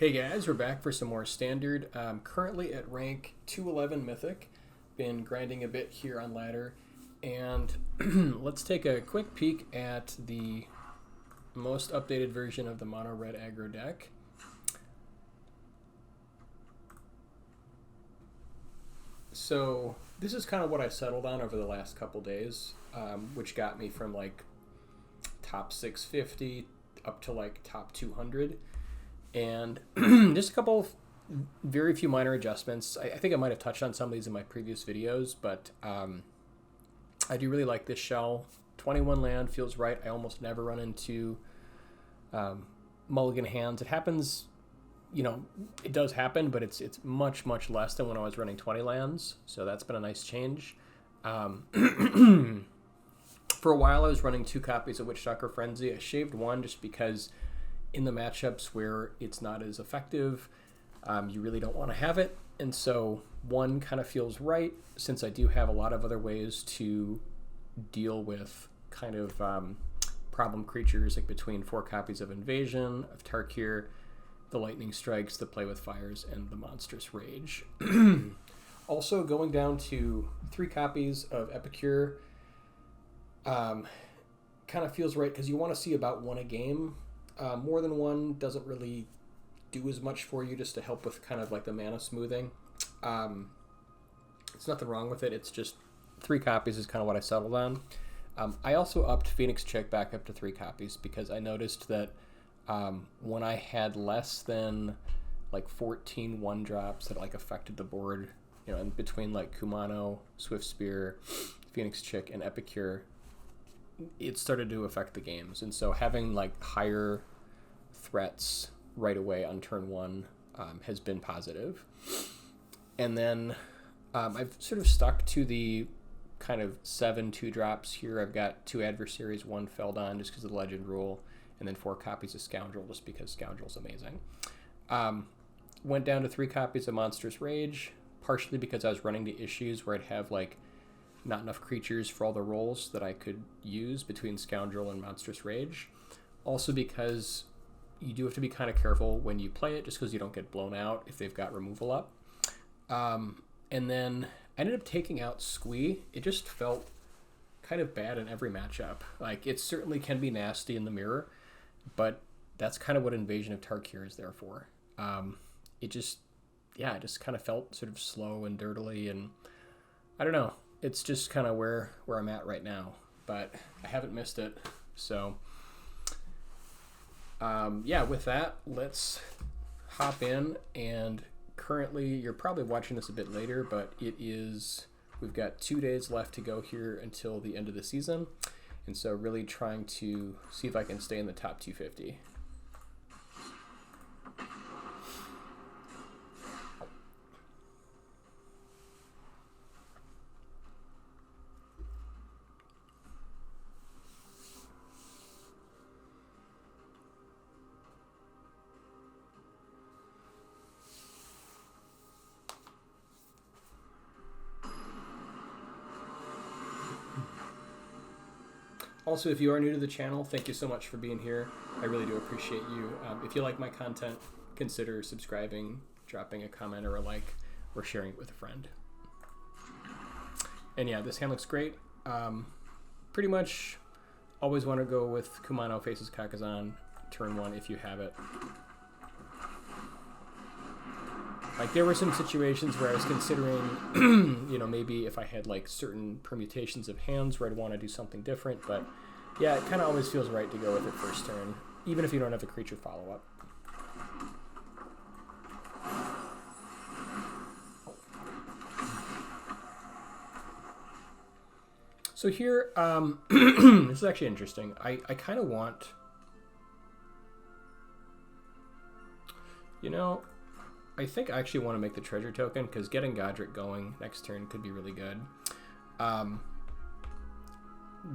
Hey guys, we're back for some more Standard. Currently at rank 211 Mythic. Been grinding a bit here on ladder. And let's take a quick peek at the most updated version of the mono red aggro deck. So this is kind of what I settled on over the last couple days, which got me from like top 650 up to like top 200. And just a couple of very few minor adjustments. I think I might have touched on some of these in my previous videos, but I do really like this shell. 21 land feels right. I almost never run into mulligan hands. It happens, you know, it does happen, but it's much, much less than when I was running 20 lands. So that's been a nice change. For a while, I was running 2 copies of Witchstalker Frenzy. I shaved one just because in the matchups where it's not as effective, you really don't want to have it. And so one kind of feels right, since I do have a lot of other ways to deal with kind of problem creatures, like between 4 copies of Invasion, of Tarkir, the Lightning Strikes, the Play with Fires, and the Monstrous Rage. Also going down to 3 copies of Epicure kind of feels right, because you want to see about 1 a game. More than 1 doesn't really do as much for you, just to help with kind of like the mana smoothing. It's nothing wrong with it. It's just 3 copies is kind of what I settled on. I also upped Phoenix Chick back up to 3 copies because I noticed that when I had less than like 14 1-drops that like affected the board, you know, in between like Kumano, Swift Spear, Phoenix Chick, and Epicure, it started to affect the games. And so having like higher threats right away on turn 1 has been positive. And then I've sort of stuck to the kind of 7 2-drops here. I've got 2 adversaries, 1 Feldon just because of the legend rule, and then 4 copies of Scoundrel just because Scoundrel's amazing. Went down to 3 copies of Monstrous Rage, partially because I was running into issues where I'd have like not enough creatures for all the roles that I could use between Scoundrel and Monstrous Rage. Also because you do have to be kind of careful when you play it, just because you don't get blown out if they've got removal up. And then I ended up taking out Squee. It just felt kind of bad in every matchup. Like, it certainly can be nasty in the mirror, but that's kind of what Invasion of Tarkir is there for. It just kind of felt sort of slow and dirtily, and I don't know. It's just kind of where I'm at right now, but I haven't missed it. So, with that, let's hop in. And currently, you're probably watching this a bit later, but we've got 2 days left to go here until the end of the season. And so really trying to see if I can stay in the top 250. Also, if you are new to the channel, thank you so much for being here. I really do appreciate you. If you like my content, consider subscribing, dropping a comment or a like, or sharing it with a friend. And yeah, this hand looks great. Pretty much always want to go with Kumano faces Kakazan turn 1 if you have it. Like, there were some situations where I was considering, you know, maybe if I had like certain permutations of hands where I'd want to do something different, but yeah, it kind of always feels right to go with it first turn, even if you don't have a creature follow-up. So here, this is actually interesting. I kind of want, you know, I think I actually want to make the treasure token, because getting Godric going next turn could be really good.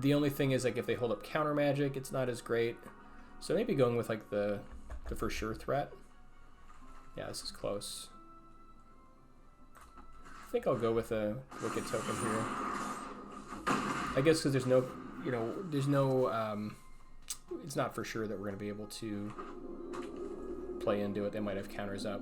The only thing is, like, if they hold up counter magic, it's not as great. So maybe going with like the for sure threat. Yeah, this is close. I think I'll go with a Wicked token here. I guess because there's no, you know, it's not for sure that we're going to be able to play into it. They might have counters up.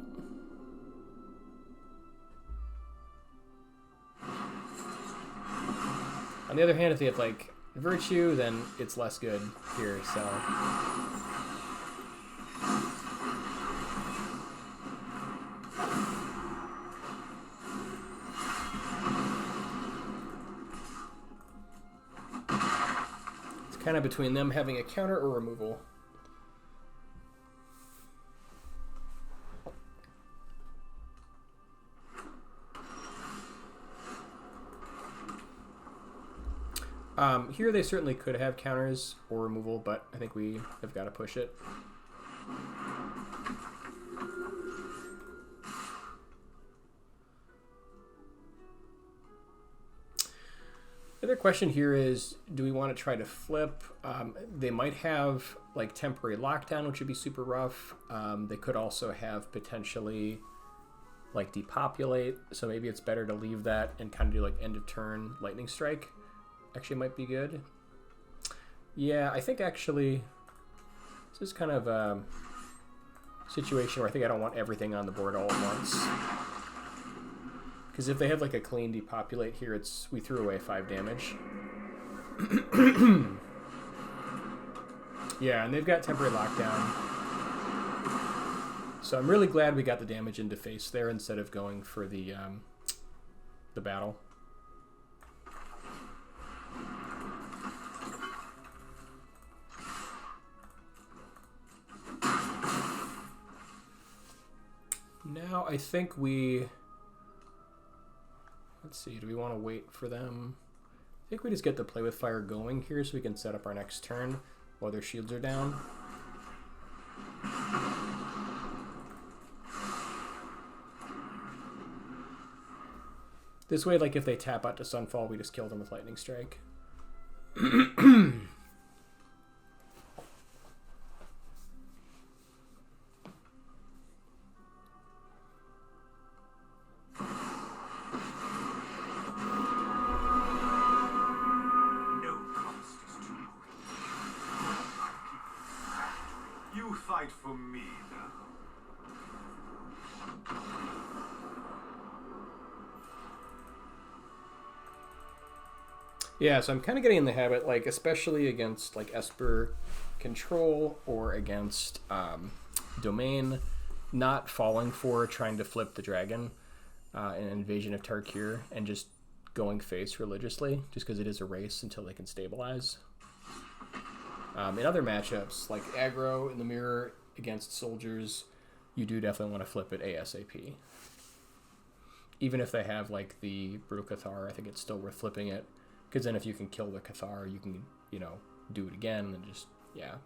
On the other hand, if they have like Virtue, then it's less good here, so. It's kind of between them having a counter or removal. Here they certainly could have counters or removal, but I think we have got to push it. The other question here is, do we want to try to flip? They might have like temporary lockdown, which would be super rough. They could also have potentially like depopulate, so maybe it's better to leave that and kind of do like end of turn lightning strike. Actually might be good. Yeah, I think actually this is kind of a situation where I think I don't want everything on the board all at once. Because if they have like a clean depopulate here, it's we threw away 5 damage. Yeah, and they've got temporary lockdown. So I'm really glad we got the damage into face there instead of going for the battle. Now I think we, let's see, do we want to wait for them? I think we just get the play with fire going here so we can set up our next turn while their shields are down. This way, like if they tap out to Sunfall, we just kill them with Lightning Strike. For me now. Yeah, so I'm kind of getting in the habit, like especially against like Esper control or against domain, not falling for trying to flip the dragon in Invasion of Tarkir and just going face religiously, just because it is a race until they can stabilize. In other matchups, like aggro in the mirror against soldiers, you do definitely want to flip it ASAP. Even if they have like the Brutal Cathar, I think it's still worth flipping it. Because then if you can kill the Cathar, you can, you know, do it again and just, yeah.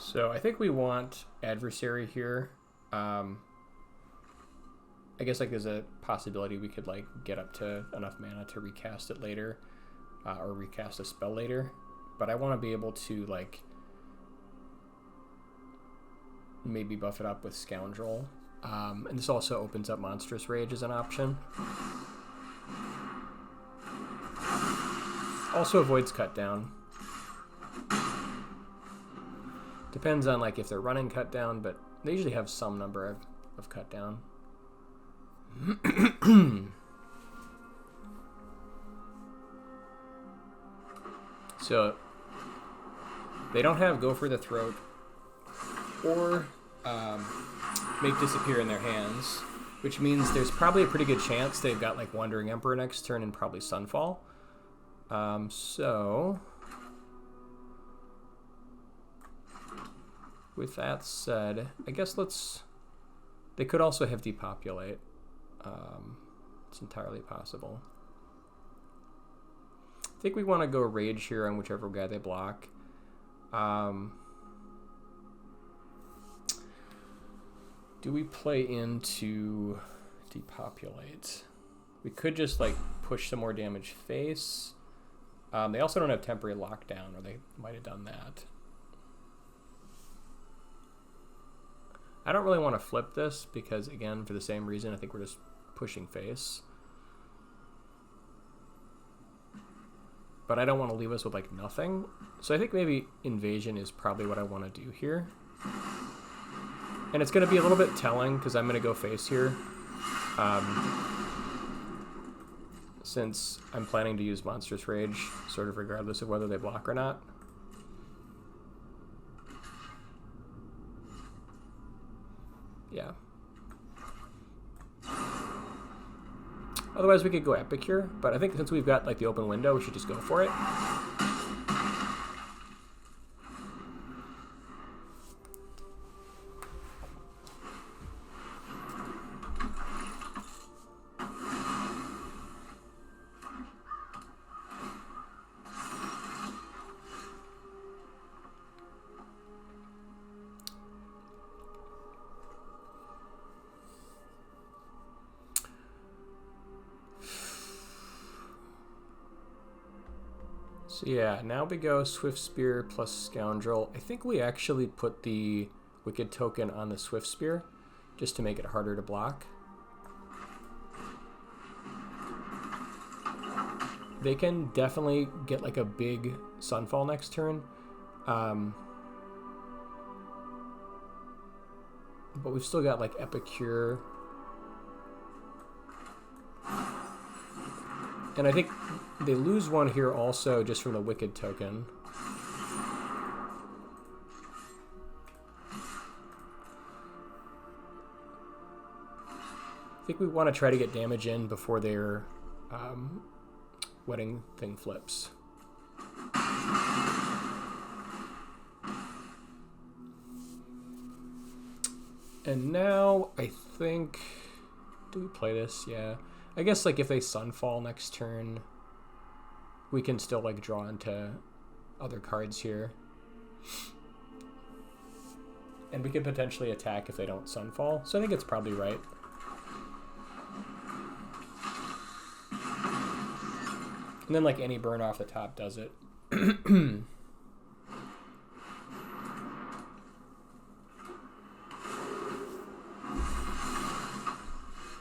So I think we want adversary here. I guess like there's a possibility we could like get up to enough mana to recast it later, or recast a spell later. But I want to be able to like maybe buff it up with Scoundrel. And this also opens up Monstrous Rage as an option. Also avoids cut down. Depends on like if they're running cut down, but they usually have some number of cut down. So they don't have Go for the Throat or Make Disappear in their hands, which means there's probably a pretty good chance they've got like Wandering Emperor next turn and probably Sunfall. So with that said, I guess they could also have Depopulate. It's entirely possible. I think we want to go Rage here on whichever guy they block. Do we play into Depopulate? We could just like push some more damage face. They also don't have temporary lockdown, or they might have done that. I don't really want to flip this because, again, for the same reason, I think we're just pushing face. But I don't want to leave us with like nothing. So I think maybe Invasion is probably what I want to do here. And it's going to be a little bit telling because I'm going to go face here. Since I'm planning to use Monstrous Rage, sort of regardless of whether they block or not. Yeah. Otherwise we could go Epic here, but I think since we've got like the open window, we should just go for it. So yeah, now we go Swift Spear plus Scoundrel. I think we actually put the Wicked token on the Swift Spear just to make it harder to block. They can definitely get like a big Sunfall next turn. But we've still got like Epicure. And I think they lose one here also just from the Wicked token. I think we want to try to get damage in before their wedding thing flips. And now I think, do we play this? Yeah. I guess like if they Sunfall next turn, we can still like draw into other cards here. And we could potentially attack if they don't Sunfall. So I think it's probably right. And then like any burn off the top does it.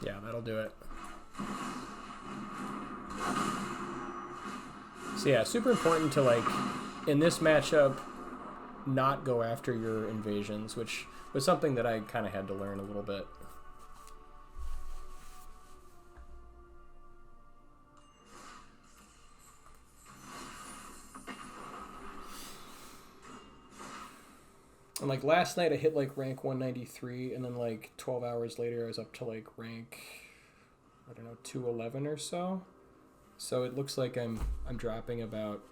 Yeah, that'll do it. So yeah, super important to like, in this matchup, not go after your invasions, which was something that I kind of had to learn a little bit. And like last night I hit like rank 193, and then like 12 hours later I was up to like rank, I don't know, 211 or so. So it looks like I'm dropping about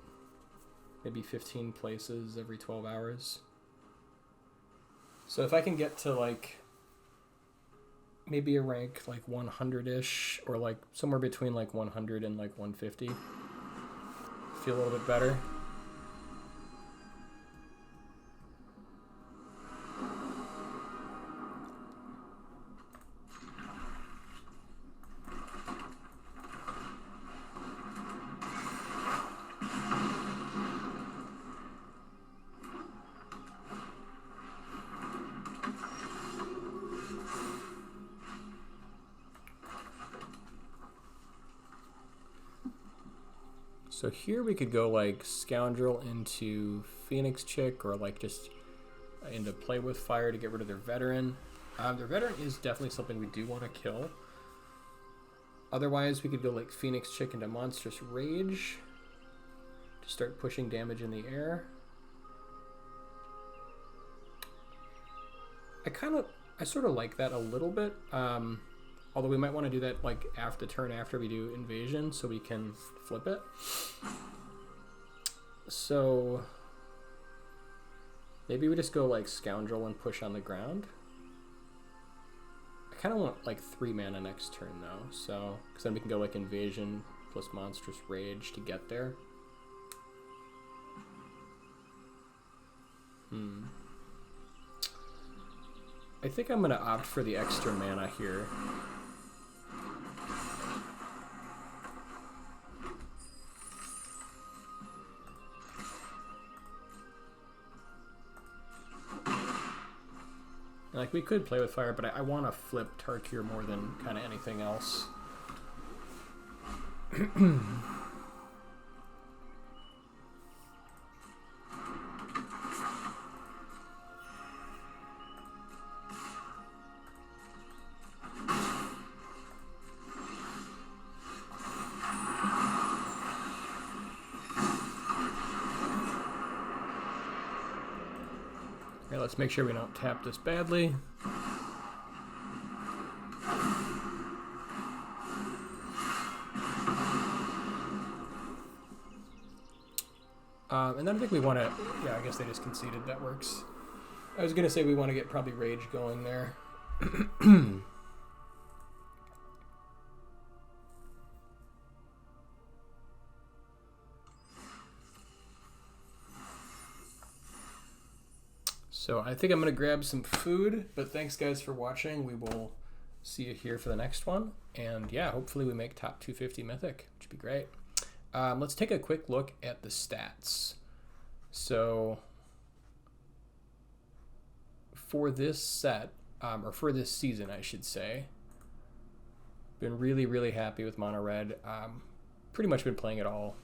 maybe 15 places every 12 hours. So if I can get to like maybe a rank like 100-ish, or like somewhere between like 100 and like 150, feel a little bit better. So here we could go like Scoundrel into Phoenix Chick, or like just into Play with Fire to get rid of their Veteran. Their Veteran is definitely something we do want to kill. Otherwise we could go like Phoenix Chick into Monstrous Rage to start pushing damage in the air. I sort of like that a little bit. Although we might want to do that like after the turn after we do Invasion, so we can flip it. So maybe we just go like Scoundrel and push on the ground. I kind of want like 3 mana next turn though, so because then we can go like Invasion plus Monstrous Rage to get there. I think I'm going to opt for the extra mana here. Like, we could play with fire, but I want to flip Tarkir more than kind of anything else. Okay, let's make sure we don't tap this badly. And then I think we want to, yeah, I guess they just conceded, that works. I was going to say we want to get probably Rage going there. So I think I'm going to grab some food, but thanks guys for watching. We will see you here for the next one. And yeah, hopefully we make top 250 Mythic, which would be great. Let's take a quick look at the stats. So for this set, or for this season, I should say, been really, really happy with Mono Red. Pretty much been playing it all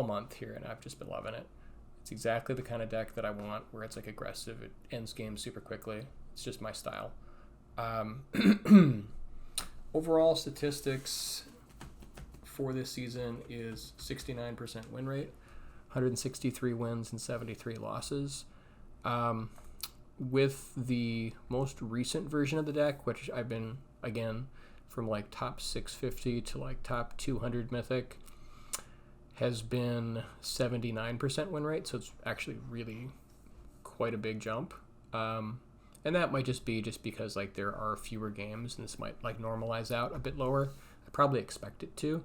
month here, and I've just been loving it. It's exactly the kind of deck that I want, where it's like aggressive, it ends games super quickly. It's just my style. Overall statistics for this season is 69% win rate, 163 wins and 73 losses. With the most recent version of the deck, which I've been, again, from like top 650 to like top 200 Mythic, has been 79% win rate, so it's actually really quite a big jump. And that might just be because like there are fewer games, and this might like normalize out a bit lower. I probably expect it to,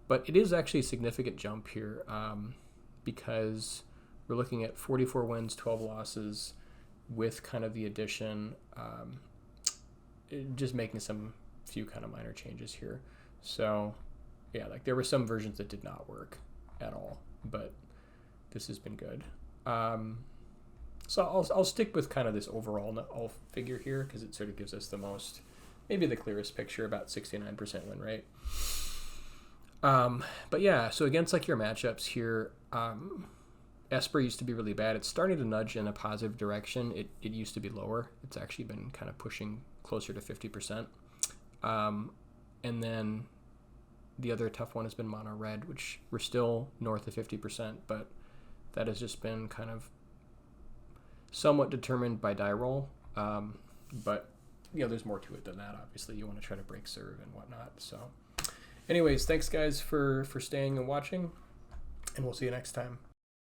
but it is actually a significant jump here, because we're looking at 44 wins, 12 losses, with kind of the addition, just making some few kind of minor changes here. So yeah, like there were some versions that did not work at all, but this has been good. So I'll stick with kind of this overall figure here, because it sort of gives us the most, maybe the clearest picture, about 69% win rate. But yeah, so against like your matchups here, Esper used to be really bad. It's starting to nudge in a positive direction. It used to be lower. It's actually been kind of pushing closer to 50%. And then the other tough one has been Mono Red, which we're still north of 50%, but that has just been kind of somewhat determined by die roll. But you know, there's more to it than that. Obviously, you want to try to break serve and whatnot. So anyways, thanks guys for staying and watching, and we'll see you next time.